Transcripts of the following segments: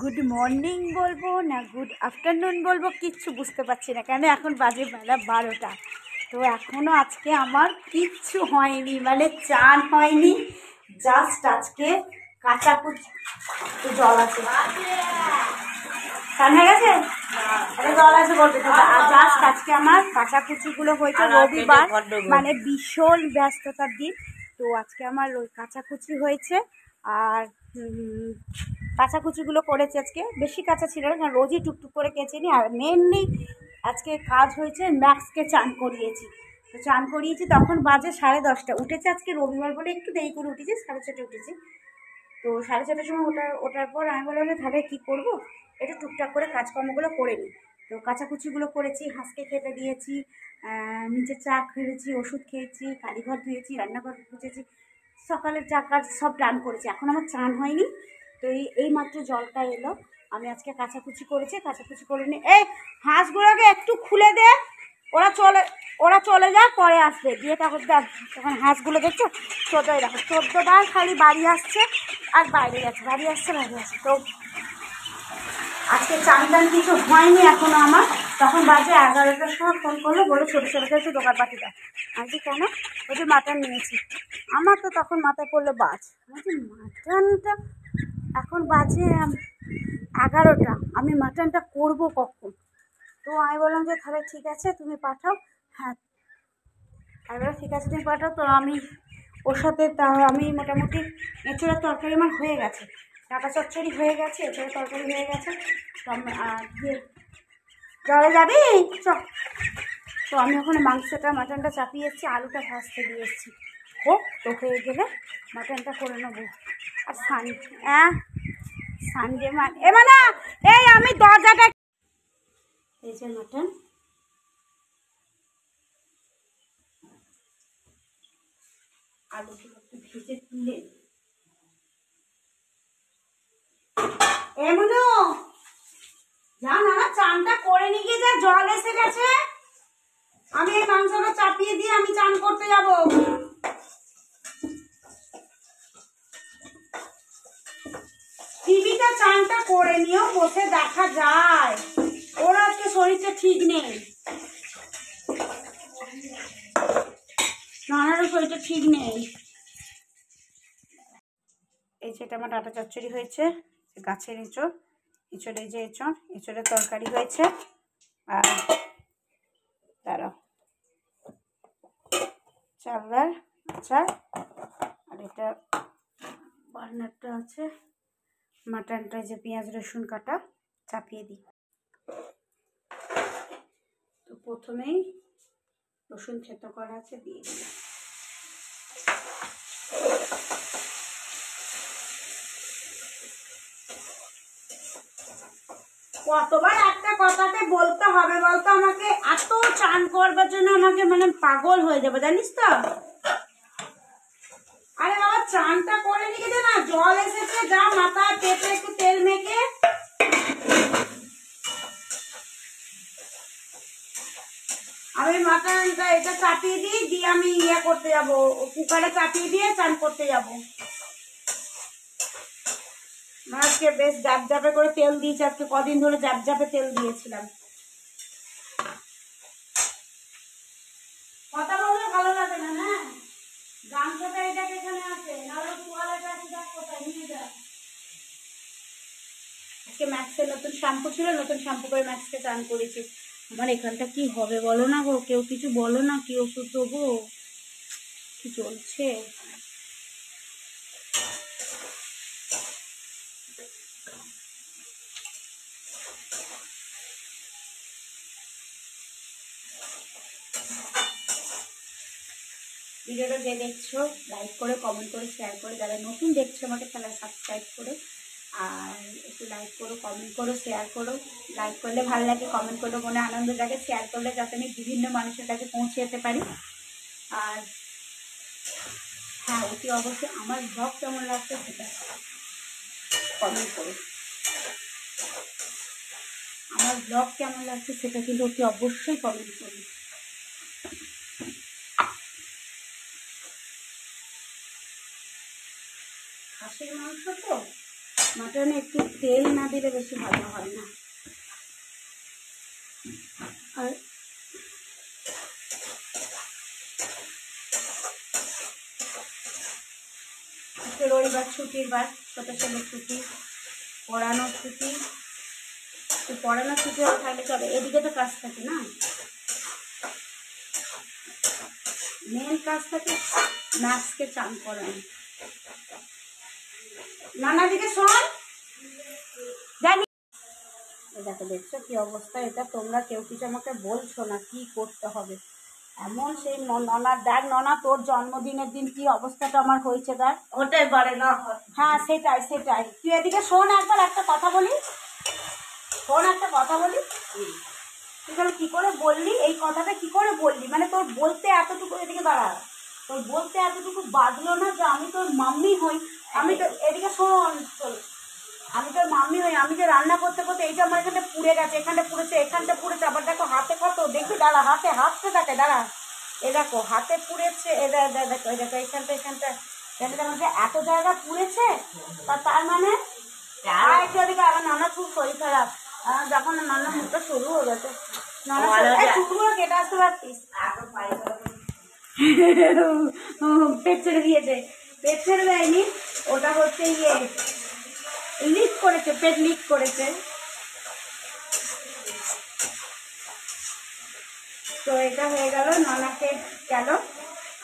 Good morning বলবো না good afternoon বলবো কিচ্ছু বুঝতে পারছি না, কেন এখন বাজে বেলা 12টা। তো এখনও আজকে আমার কিচ্ছু হয়নি, মানে চান হয়নি। জাস্ট আজকে কাচাকুচি একটু জল আছে, চান হয়ে গেছে, জল আছে বলতে। আর জাস্ট আজকে আমার কাচাকুচিগুলো হয়েছে, রবিবার মানে ভীষণ ব্যস্ততার দিন। তো আজকে আমার ওই কাচাকুচি হয়েছে, আর কাচাকুচিগুলো করেছি। আজকে বেশি কাঁচা ছিল না, রোজই টুকটুক করে কেচে নিই। আর মেনলি আজকে কাজ হয়েছে, ম্যাক্সকে চান করিয়েছি। তো চান করিয়েছি তখন বাজে 10:30। উঠেছে আজকে রবিবার বলে একটু দেরি করে উঠেছি, 6:30 উঠেছি। তো 6:30টার সময় ওঠার পর আমি বললাম যে তাহলে কী করবো, একটু টুকটাক করে কাজকর্মগুলো করে নিই। তো কাচাকুচিগুলো করেছি, হাঁসকে খেতে দিয়েছি, নিচে চা খেয়েছি, ওষুধ খেয়েছি, কালীঘর ধুয়েছি, রান্নাঘর ধুয়েছি, সকালের চা কাজ সব প্ল্যান করেছি। এখন আমার চান হয়নি। তো এই মাত্র জলটা এলো, আমি আজকে কাচাকুচি করেছি। কাচাকুচি করে নিয়ে এই হাঁসগুলোকে একটু খুলে দে, ওরা চলে যায়, পরে আসবে দিয়ে। তখন তখন হাঁসগুলো দেখছো 14 দেখো 14বার খালি বাড়ি আসছে আর বাইরে যাচ্ছে, বাড়ি আসছে বাইরে আসছে। তো আজকে চান টান কিছু হয়নি এখনো আমার। তখন বাজে 11টার সময় ফোন করলো, বলে ছোটো ছোটো একটু দোকানপাটি দাও। আমি যে কেন, ওই যে মাটন নিয়েছি। আমার তো তখন মাথায় পড়লো বাজ, আমি যে মাটনটা এখন বাজে 11টা, আমি মাটনটা করবো কখন? তো আমি বললাম যে তাহলে ঠিক আছে তুমি পাঠাও। হ্যাঁ, এবার ঠিক আছে তুমি পাঠাও। তো আমি ওর সাথে আমি মোটামুটি এঁচোড়ের তরকারি আমার হয়ে গেছে, ডাটা চচ্চড়ি হয়ে গেছে, এঁচোড়ের তরকারি হয়ে গেছে। তো আমি জলে যাবি চ। তো আমি ওখানে মাংসটা মাটনটা চাপিয়ে এসেছি, আলুটা ভাজতে দিয়ে এসেছি। হোক, তো হয়ে গেলে মাটনটা করে নেবো। আর সানডে মানে এই আমি দরজাটা, এই যে মাটন, আলুগুলো একটু ভেজে তুলে এমন যা না, চানটা করে নিয়ে গিয়ে যা, জল এসে গেছে। আমি এই মাংসটা চাপিয়ে দিয়ে আমি চান করতে যাব। টিভিটা চানটা করে নিও, বসে দেখা যায়। ওর আজকে শরীরটা ঠিক নেই, নানারও শরীরটা ঠিক নেই। এই যে এটা আমার ডাটা চচ্চড়ি হয়েছে, গাছের এঁচড়, এঁচড়ের যে এঁচড়ের তরকারি হয়েছে। আর দাঁড়াও, চালদার আচার, আর এটা বার্নারটা আছে, মাটনটা যে পেঁয়াজ রসুন কাটা চাপিয়ে দিই। তো প্রথমেই রসুন থেতো করা আছে, দিয়ে দিলাম। কতবার একটা কথাতে বলতে হবে বলতো আমাকে? এত চান করবার জন্য আমাকে মানে পাগল হয়ে যাবে, জানিস তো। আরে বাবা, চানটা করে নিয়ে দে না, জল এসেছে, যা মাথা পেটে একটু তেল মেখে। আমি মাটনটা এটা চাপিয়ে দিই, দিয়ে আমি ইয়ে করতে যাব, কুকারে চাপিয়ে দিয়ে চান করতে যাব। আজকে বেশ জাপজাপে করে তেল দিয়েছি, আজকে কদিন ধরে জাপজাপে তেল দিয়েছিলাম। কথা বললে ভালো লাগে না, হ্যাঁ। গামছাটা এটাকে এখানে আছে, নাহলে তোয়ালেটা আছে, দেখ কোথায় নিয়ে যা। আজকে ম্যাক্সের নতুন শ্যাম্পু ছিল, নতুন শ্যাম্পু করে ম্যাক্সকে চান করেছি। আমার এখানটা কি হবে বলো না গো, কেউ কিছু বলো না, কি ওষুধ দেবো, কি চলছে। ভিডিওটা যে দেখছো লাইক করে, কমেন্ট করে, শেয়ার করে, যারা নতুন দেখছো আমাকে তাহলে সাবস্ক্রাইব করো। আর একটু লাইক করো, কমেন্ট করো, শেয়ার করো। লাইক করলে ভালো লাগে, কমেন্ট করলে মনে আনন্দ লাগে, শেয়ার করলে যাতে আমি বিভিন্ন মানুষের কাছে পৌঁছে যেতে পারি। আর হ্যাঁ, অতি অবশ্যই আমার ব্লগ কেমন লাগছে সেটা কমেন্ট করো। আমার ব্লগ কেমন লাগছে সেটা কিন্তু অতি অবশ্যই কমেন্ট করো। খাসির মাংস তো মাটনে একটু তেল না দিলে বেশি ভালো হয় না। আর রবিবার ছুটির বার, ছোটো ছেলের ছুটি, পড়ানোর ছুটি। তো পড়ানোর ছুটি থাকলে চলে, এদিকে তো কাজ থাকে না, মেন কাজ থাকে ম্যাক্সকে চান করানো। নানা দিকে শোন, জানি দেখো দেখছো কি অবস্থা। এটা তোমরা কেউ কিছু আমাকে বলছো না কি করতে হবে। এমন সেই ননার দেখ, ননা তোর জন্মদিনের দিন কি অবস্থাটা আমার হয়েছে দেখ। হতে পারে না। হ্যাঁ সেটাই সেটাই। তুই এদিকে শোন, একবার একটা কথা বলি, শোন একটা কথা বলি। তুই তাহলে কী করে বললি এই কথাটা, কি করে বললি? মানে তোর বলতে এতটুকু, এদিকে দাঁড়া, তোর বলতে এতটুকু বাঁধলো না যে আমি তোর মাম্মি হই। আমি তো এদিকে শোন, আমি তোর মাম্মি হই। আমি যে রান্না করতে করতে এই যে আমার এখানটা পুড়ে গেছে, এখানটা পুড়েছে, এখানটা পুড়েছে, আবার দেখো হাতে কত, দেখবি দাঁড়া, হাতে হাতটা দেখে দাঁড়া, এ দেখো হাতে পুড়েছে, দেখো এই দেখো এখানটা এখানটা মধ্যে এত জায়গা পুড়েছে। তার মানে একটু ওদিকে আমার নানা খুব শরীর খারাপ। যখন নানা মুখটা শুরু হয়ে গেছে, নানা চুলগুলো কেটে আসতে পারতিস। পেট ছেড়ে দিয়েছে, পেট ছেড়ে দেয়নি, ওটা হচ্ছে ইয়ে লিক করেছে, পেট লিক করেছে। তো এটা হয়ে গেল, নানাকে গেল।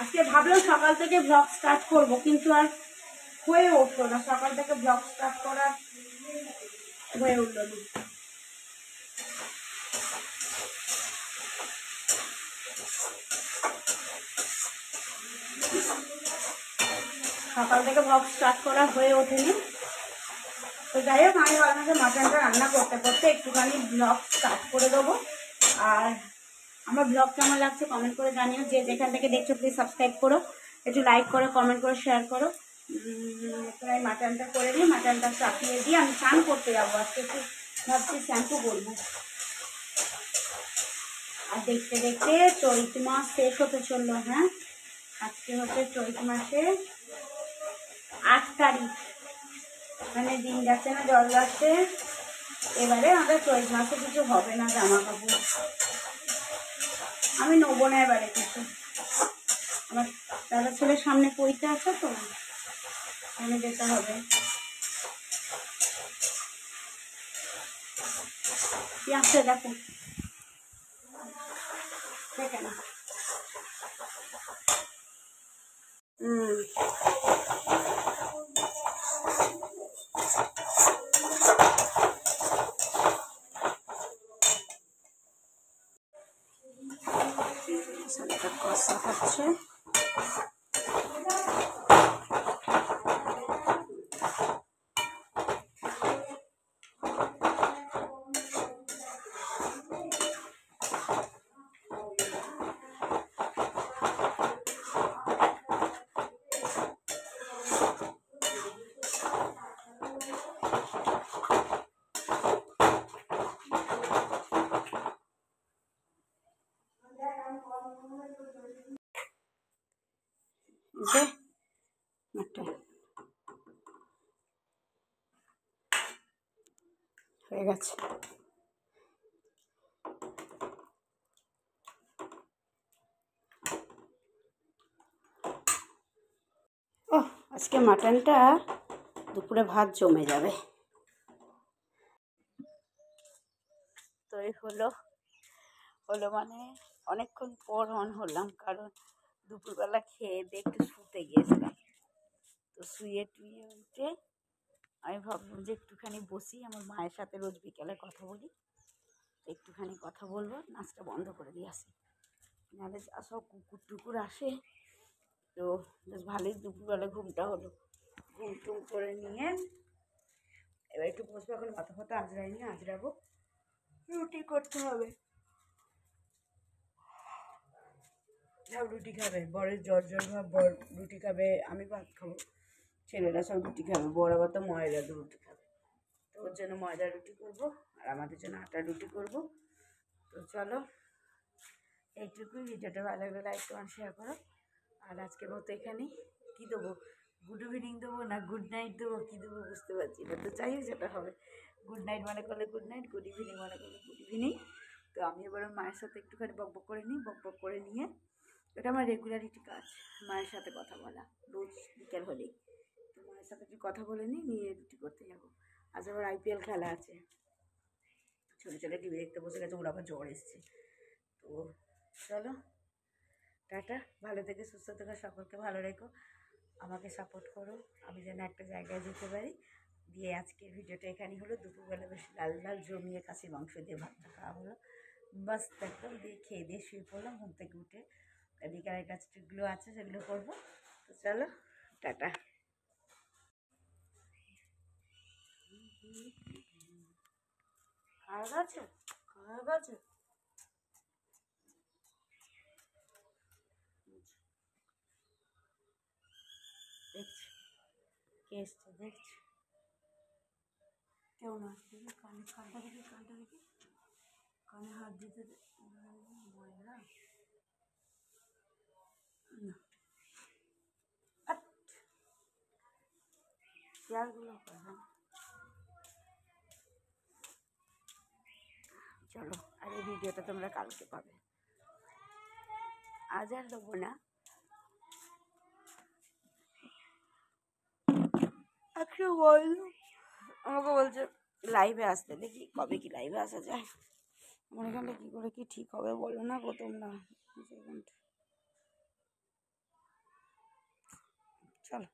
আজকে ভাবলাম সকাল থেকে ব্লগ স্টার্ট করব, কিন্তু আর হয়ে উঠলো না, সকাল থেকে ব্লগ স্টার্ট করা হয়ে উঠলো না। সকাল থেকে ব্লগ স্টার্ট করা হয়ে ওঠেনি। তো যাই হোক, আমি ভাবলাম যে মাটনটা রান্না করতে করতে একটুখানি ব্লগ স্টার্ট করে দেবো। আর আমার ব্লগ কেমন লাগছে কমেন্ট করে জানিও। যে যেখান থেকে দেখছো প্লিজ সাবস্ক্রাইব করো, একটু লাইক করো, কমেন্ট করো, শেয়ার করো। আমি মাটনটা করে দিই, মাটনটা চাপিয়ে দিয়ে আমি স্নান করতে যাবো। আজকে একটু ভাবছি শ্যাম্পু করবো। আর দেখতে দেখতে চৈত মাস শেষ হতে চললো। হ্যাঁ, আজকে হচ্ছে চৈত মাসে 8 তারিখ, মানে দিন যাচ্ছে না জল যাচ্ছে। এবারে আমাদের চৈত মাসে কিছু হবে না, জামা কাপড় আমি নেবো না এবারে কিছু। আমার দাদা ছেলের সামনে পইতে আছে, তো এখানে যেতে হবে। কি আসছে দেখো, দেখে না। কষা হচ্ছে। হয়ে গেছে। ও আজকে মাটনটা দুপুরে ভাত জমে যাবে। তো এই হলো মানে অনেকক্ষণ পর অন হলাম, কারণ দুপুরবেলা খেয়ে দিয়ে একটু শুতে গিয়েছিলাম। তো শুয়ে টুয়ে উঠে আমি ভাবলাম যে একটুখানি বসি, আমার মায়ের সাথে রোজ বিকেলে কথা বলি, একটুখানি কথা বলবো, নাচটা বন্ধ করে দিয়ে আসি। নাহলে সব কুকুর টুকুর আসে। তো বেশ ভালোই দুপুরবেলা ঘুমটা হলো। ঘুম টুম করে নিয়ে এবার একটু বসবো। এখন মাথা ফাতা আজরাইনি, আজরাবো, রুটি করতে হবে। সব রুটি খাবে, বরের জ্বর ভাব, বর রুটি খাবে, আমি ভাত খাবো, ছেলেরা সব রুটি খাবে। বড় আবার তো ময়দা রুটি খাবে, তো ওর জন্য ময়দা রুটি করবো, আর আমাদের জন্য আটা রুটি করবো। তো চলো এইটুকুই। ভিডিওটা ভালো লাগলে লাইক কমেন্ট শেয়ার করো। আর আজকের মতো এখানেই, কী দেবো, গুড ইভিনিং দেবো না গুড নাইট দেবো, কী দেবো বুঝতে পারছি না। তো যাই হোক যেটা হবে, গুড নাইট মানে করলে গুড নাইট, গুড ইভিনিং মানে করলে গুড ইভিনিং। তো আমি এবার মায়ের সাথে একটুখানি বকবক করে নিই, বকবক করে নিয়ে, এটা আমার রেগুলারিটি কাজ, মায়ের সাথে কথা বলা রোজ বিকেল হলেই। তো মায়ের সাথে একটু কথা বলে নিয়ে রুটি করতে যাবো। আজ আবার আইপিএল খেলা আছে, ছোটো ছোটো টিভি দেখতে বসে গেছে, ওর আবার জ্বর এসছে। তো চলো টাটা, ভালো থেকে সুস্থ থেকে সকলকে ভালো রেখো, আমাকে সাপোর্ট করো, আমি যেন একটা জায়গায় যেতে পারি। দিয়ে আজকের ভিডিওটা এখানেই হলো। দুপুরবেলা বেশ লাল লাল জমিয়ে খাসির মাংস দিয়ে ভাতটা খাওয়া হলো, বাস একদম দিয়ে খেয়ে দিয়ে শুয়ে পড়লাম। ঘুম থেকে উঠে বিকালের কাজগুলো আছে সেগুলো করবো। তো চলো টাটা। খাওয়া গেছে, খাওয়া গেছে। দেখছি কে এসছে, দেখছি কেউ না। কানে কানটা দেখি, কানটা দেখি, কানে হাত দিতে ময়রা না, চেয়ারগুলো হ্যাঁ। চলো, আর এই ভিডিওটা তোমরা কালকে পাবে, আজ আর দেবো না। একটা বলল আমাকে বলছে লাইভে আসতে, দেখি কবে কি লাইভে আসা যায়। আমার এখানটা কী করে কি ঠিক হবে বলো না গো তোমরা। চলো